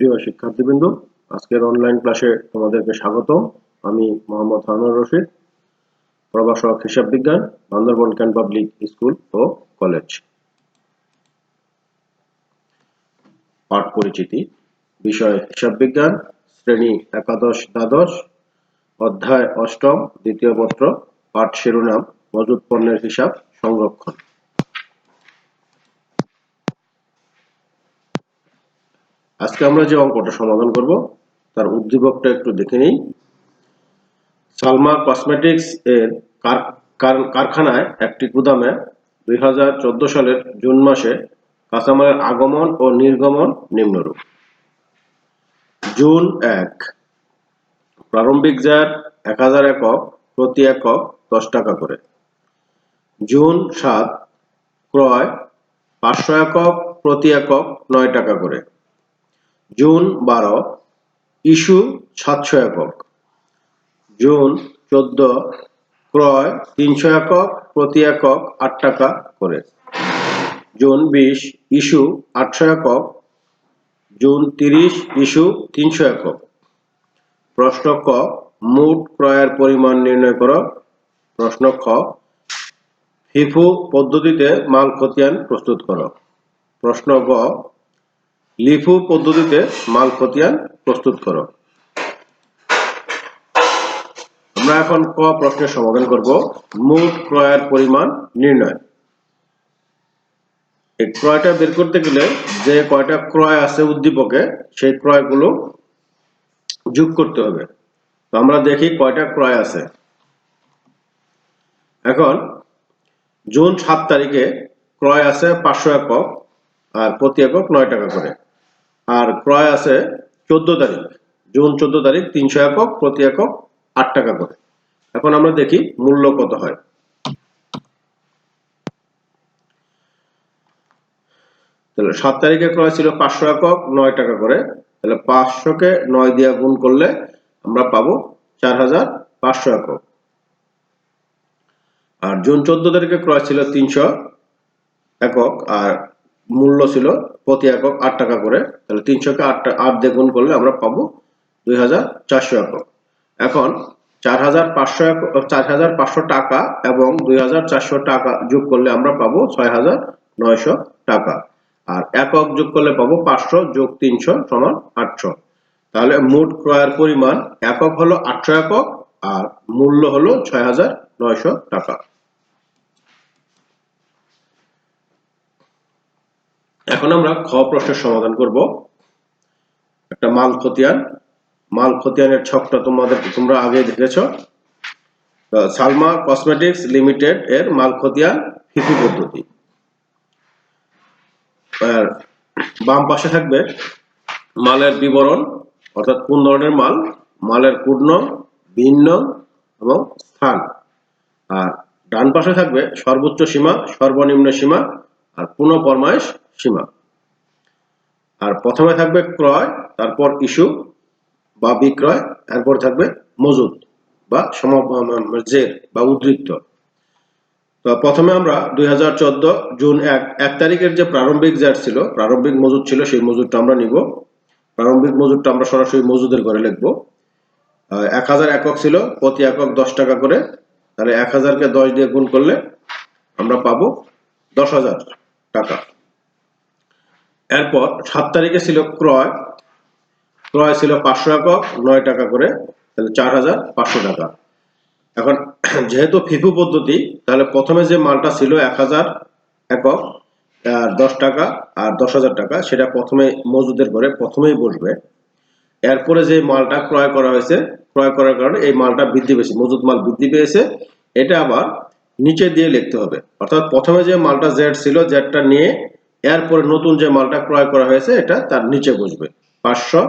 প্রিয় শিক্ষার্থীবৃন্দ, আজকের অনলাইন ক্লাসে তোমাদেরকে স্বাগতম। আমি মোহাম্মদ হারুনুর রশিদ, প্রভাষক হিসাব বিজ্ঞান, বান্দরবান ক্যান্ট পাবলিক স্কুল ও কলেজ। পাঠ পরিচিতি, বিষয় হিসাব বিজ্ঞান, শ্রেণী একাদশ দ্বাদশ, অধ্যায় অষ্টম, দ্বিতীয় পত্র, পাঠ শিরোনাম মজুত পণ্যের হিসাব সংরক্ষণ। আজকে আমরা যে অঙ্কটা সমাধান করব তার উদ্দীপকটা একটু দেখে নিই। সালমা কসমেটিক্স এর কারখানায় একটি গুদামে 2014 সালের জুন মাসে কাঁচামালের আগমন ও নির্গমন নিম্নরূপ। জুন 1, প্রারম্ভিক জার 1000 একক, প্রতি একক 10 টাকা করে। জুন 7, ক্রয় 500 একক, প্রতি একক 9 টাকা করে। জুন 12, ইস্যু 700 একক। জুন 14, ক্রয় 300 একক, প্রতি একক 8 টাকা করে। জুন 20, ইস্যু 800 একক। জুন 30, ইস্যু 300 একক। প্রশ্ন ক, মোট ক্রয়ের পরিমাণ নির্ণয় করো। প্রশ্ন খ, ফিফো পদ্ধতিতে মাল খতিয়ান প্রস্তুত করো। প্রশ্ন গ, লিফো পদ্ধতিতে মাল খতিয়ান প্রস্তুত করো। আমরা এখন ক প্রশ্নের সমাধান করব। মোট ক্রয়ের পরিমাণ নির্ণয়। এই ক্রয়টা বের করতে গেলে যে কয়টা ক্রয় আছে উদ্দীপকে সেই ক্রয়গুলো যোগ করতে হবে। তো আমরা দেখি কয়টা ক্রয় আছে। এখন জুন 7 তারিখে ক্রয় আছে 500 একক আর প্রতি একক 9 টাকা করে। আর ক্রয় আছে 14 তারিখ, জুন 14 তারিখ 300 একক, প্রতি একক 8 টাকা করে। এখন আমরা দেখি মূল্য কত হয়। তাহলে 7 তারিখে ক্রয় ছিল 500 একক, 9 টাকা করে। তাহলে 500 কে 9 দিয়ে গুণ করলে আমরা পাবো 4500 একক। আর জুন 14 তারিখে ক্রয় ছিল 300 একক আর মূল্য ছিল প্রতি একক 8 টাকা করে। তাহলে 300 কে 8 দিয়ে গুণ করলে আমরা পাবো 2400 একক। এখন 4500 টাকা এবং 2400 টাকা যোগ করলে আমরা পাবো 6900 টাকা। আর একক যোগ করলে পাবো 500 যোগ 300 সমান 800। তাহলে মোট ক্রয়ের পরিমাণ একক হলো 800 একক আর মূল্য হলো 6900 টাকা। এখন আমরা খ প্রশ্নের সমাধান করব। একটা মাল খতিয়ান। মাল খতিয়ানের ছকটা তোমরা আগে দেখেছো। সালমা কসমেটিক্স লিমিটেড এর মাল খতিয়ান ফিফো পদ্ধতি। আর বাম পাশে থাকবে মালের বিবরণ, অর্থাৎ কোন ধরনের মাল, মালের কোড নং, বিন নং এবং স্থান। আর ডান পাশে থাকবে সর্বোচ্চ সীমা, সর্বনিম্ন সীমা আর পুনঃফরমায়েশ সীমা। আর প্রথমে থাকবে ক্রয়, তারপর ইস্যু বা বিক্রয়, এরপর থাকবে মজুদ বা জের বা উদ্বৃত্ত। তো প্রথমে আমরা 2014 জুন 1 তারিখের যে প্রারম্ভিক জের ছিল, প্রারম্ভিক মজুদ ছিল, সেই মজুদটা আমরা নিব। প্রারম্ভিক মজুদটা আমরা সরাসরি মজুদের ঘরে লিখব। 1000 একক ছিল, প্রতি একক 10 টাকা করে। তাহলে 1000 কে 10 দিয়ে গুণ করলে আমরা পাবো 10,000 টাকা। এরপর 7 তারিখে ছিল ক্রয়। ক্রয় ছিল 500 একক, 9 টাকা করে। তাহলে 4500 টাকা। এখন যেহেতু ফিফো পদ্ধতি, তাহলে প্রথমে যে মালটা ছিল 1000 একক আর 10 টাকা আর 10,000 টাকা, সেটা প্রথমে মজুদের ঘরে প্রথমেই বসবে। এরপরে যে মালটা ক্রয় করা হয়েছে, ক্রয় করার কারণে এই মালটা বৃদ্ধি পেয়েছে, মজুদ মাল বৃদ্ধি পেয়েছে, এটা আবার নিচে দিয়ে লিখতে হবে। অর্থাৎ প্রথমে যে মালটা জেড ছিল, জেডটা নিয়ে এরপরে নতুন যে মালটা ক্রয় করা হয়েছে এটা তার নিচে বসবে। 500,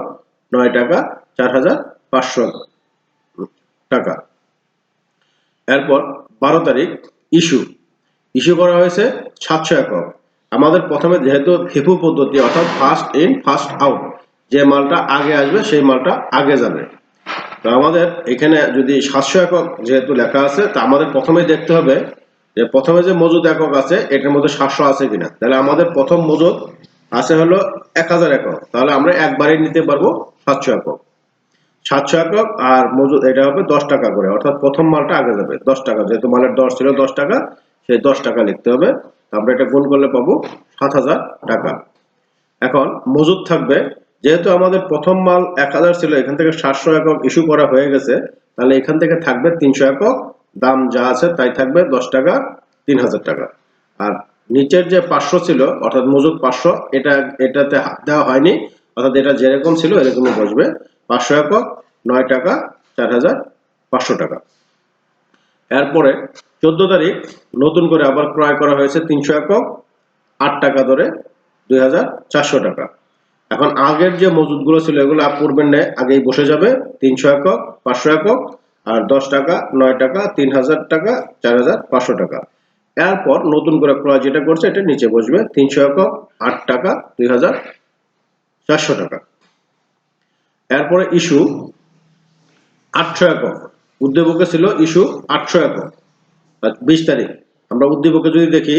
9 টাকা, 4500 টাকা। এরপর 12 তারিখ ইস্যু করা হয়েছে 700 একক। আমাদের প্রথমে যেহেতু ফিফো পদ্ধতি, অর্থাৎ ফার্স্ট ইন ফার্স্ট আউট, যে মালটা আগে আসবে সেই মালটা আগে যাবে। তো আমাদের এখানে যদি 700 একক যেহেতু লেখা আছে, তা আমাদের প্রথমেই দেখতে হবে যে প্রথমে যে মজুদ একক আছে এটার মধ্যে 700 আছে কিনা। তাহলে আমাদের প্রথম মজুদ আছে হলো 1000 একক, তাহলে আমরা একবারে নিতে পারবো 700 একক। 700 একক আর মজুদ এটা হবে 10 টাকা করে, অর্থাৎ প্রথম মালটা আগে যাবে 10 টাকা, যেহেতু মালের দর ছিল 10 টাকা, সেই 10 টাকা লিখতে হবে। আমরা এটা গুণ করলে পাবো 7000 টাকা। এখন মজুদ থাকবে, যেহেতু আমাদের প্রথম মাল 1000 ছিল, এখান থেকে 700 একক ইস্যু করা হয়ে গেছে, তাহলে এখান থেকে থাকবে 300 একক, দাম যা আছে তাই থাকবে 10 টাকা, 3000 টাকা। আর নিচের যে 500 ছিল, অর্থাৎ মজুদ 500, এটাতে হাত দেওয়া হয়নি, অর্থাৎ এটা যেরকম ছিল এরকমই বসবে। 500 একক 9 টাকা, 4500 টাকা। এরপরে 14 তারিখ নতুন করে আবার ক্রয় করা হয়েছে 300 একক 8 টাকা দরে 2400 টাকা। এখন আগের যে মজুদগুলো ছিল এগুলো পূর্বের ন্যায় আগেই বসে যাবে, 300 একক, 500 একক, আর 10 টাকা, 9 টাকা, 3000 টাকা, 4500 টাকা। এরপর নতুন করে ক্রয় যেটা করছে এটা নিচে বসবে, 300 একক 8 টাকা, 2400 টাকা। এরপরে ইস্যু 800 একক, উদ্দীপকে ছিল ইস্যু 800 একক 20 তারিখ। আমরা উদ্দীপকে যদি দেখি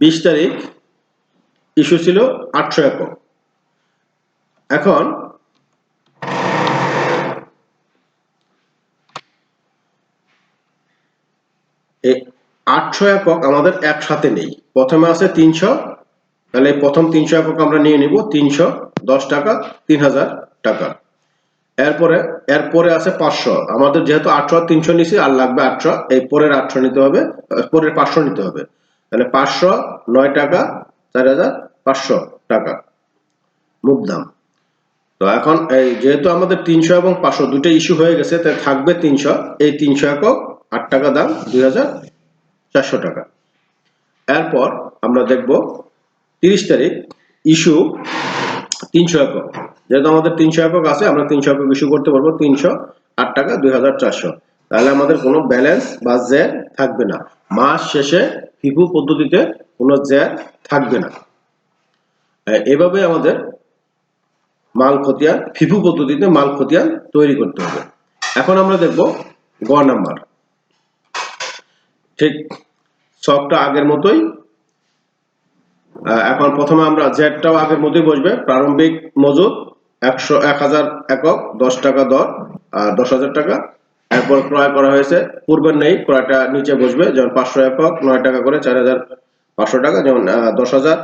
20 তারিখ ইস্যু ছিল 800 একক। এখন এই 800 একক আমাদের একসাথে নেই, প্রথমে আছে 300, তাহলে প্রথম 300 একক আমরা নিয়ে নিব, 300 10 টাকা, 3000 টাকা। এরপরে আছে 500, আমাদের যেহেতু 800 300 নিছি, আর লাগবে 800, এই পরের 800 নিতে হবে, পরের 500 নিতে হবে, তাহলে 500 9 টাকা, 4500 টাকা মুখ দাম। তো এখন এই যেহেতু আমাদের 300 এবং 500 দুটো ইস্যু হয়ে গেছে, তাই থাকবে 300, এই 300 একক 8 টাকা দাম 2400 টাকা। এরপর আমরা দেখব 30 তারিখ ইস্যু 300 একক, যেহেতু আমাদের 300 একক আছে, আমরা 300 একক ইস্যু করতে পারবো, 300 8 টাকা 2400, তাহলে আমাদের কোনো ব্যালেন্স বা জের থাকবে না, মাস শেষে ফিফু পদ্ধতিতে কোনো জের থাকবে না। এভাবে আমাদের মাল খতিয়ান, ফিফু পদ্ধতিতে মাল খতিয়ান তৈরি করতে হবে। এখন আমরা দেখব গ নাম্বার, ঠিক সবটা আগের মতোই। এখন প্রথমে আমরা জেডটাও আগের মতোই বসবে, প্রারম্ভিক মজুদ 1000 একক 10 টাকা দর, 10,000 টাকা। এরপর ক্রয় করা হয়েছে পূর্বের নেই, ক্রয়টা নিচে বসবে, যেমন 500 একক 9 টাকা করে 4500 টাকা, যেমন 10,000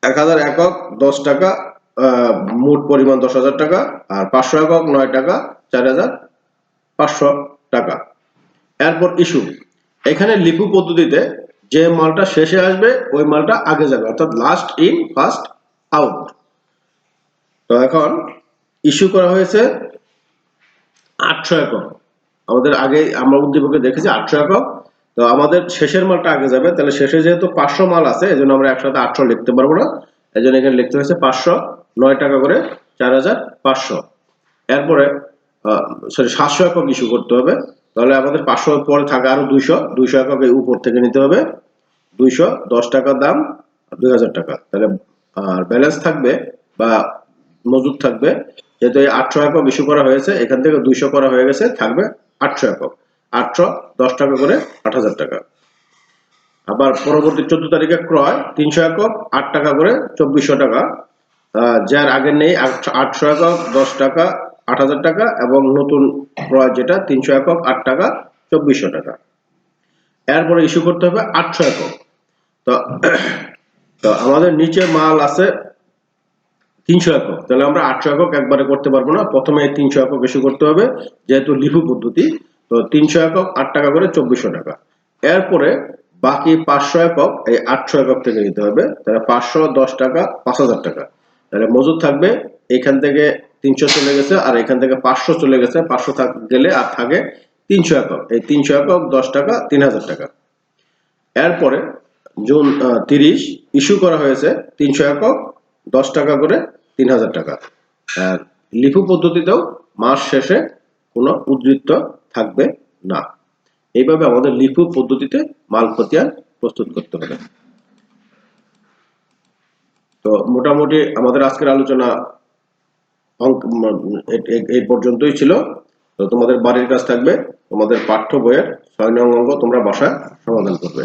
1000 একক 10 টাকা, মোট পরিমাণ 10,000 টাকা, আর 500 একক 9 টাকা 4500 টাকা। এরপর ইস্যু, এখানে লিপু পদ্ধতিতে যে মালটা শেষে আসবে ওই মালটা আগে যাবে, অর্থাৎ লাস্ট ইন ফার্স্ট আউট। তো এখন ইস্যু করা হয়েছে 800 একক, আমাদের আগে আমরা উদ্দীপকে দেখেছি 800 একক, তো আমাদের শেষের মালটা আগে যাবে, তাহলে শেষে যেহেতু 500 মাল আছে, এজন্য আমরা একসাথে 800 লিখতে পারবো না, এজন্য এখানে লিখতে হয়েছে 500 9 টাকা করে 4500। এরপরে 700 একক ইস্যু করতে হবে, তাহলে আমাদের 500 পরে থাকা আরো 200 একক এই উপর থেকে নিতে হবে, 200 10 টাকা দাম 2000 টাকা। তাহলে আর ব্যালেন্স থাকবে বা মজুদ থাকবে, যেহেতু এই 800 একক ইস্যু করা হয়েছে, এখান থেকে 200 করা হয়ে গেছে, থাকবে 800 একক, 800 10 টাকা করে 8000 টাকা। আবার পরবর্তী 14 তারিখে ক্রয় 300 একক 8 টাকা করে 2400 টাকা, যার আগের নেই 800 একক 10 টাকা 8000 টাকা, এবং নতুন ক্রয় যেটা 300 একক 8 টাকা 2400 টাকা। এরপরে ইস্যু করতে হবে 800 একক। তো আমাদের নিচে মাল আছে 300 একক, তাহলে আমরা 800 একক একবারে করতে পারবো না, প্রথমে 300 একক ইস্যু করতে হবে, যেহেতু লিফু পদ্ধতি। তো 300 একক 8 টাকা করে 2400 টাকা। এরপরে বাকি 500 একক এই 800 একক থেকে নিতে হবে, তাহলে 500 10 টাকা 5000 টাকা। তাহলে মজুদ থাকবে, এখান থেকে 300 চলে গেছে, আর এখান থেকে 500 চলে গেছে, 500 গেলে আর থাকে 300 একক, এই 300 একক 10 টাকা 3000 টাকা। এরপরে জুন 30 ইস্যু করা হয়েছে 300 একক 10 টাকা করে 3000 টাকা। আর লিফু পদ্ধতিতেও মাস শেষে কোনো উদ্ধৃত্ত থাকবে না। এইভাবে আমাদের লিফু পদ্ধতিতে মাল খতিয়ান প্রস্তুত করতে হবে। তো মোটামুটি আমাদের আজকের আলোচনা এই পর্যন্তই ছিল। তো তোমাদের বাড়ির কাজ থাকবে, তোমাদের পাঠ্য বইয়ের 6 নং অঙ্ক তোমরা বাসায় সমাধান করবে।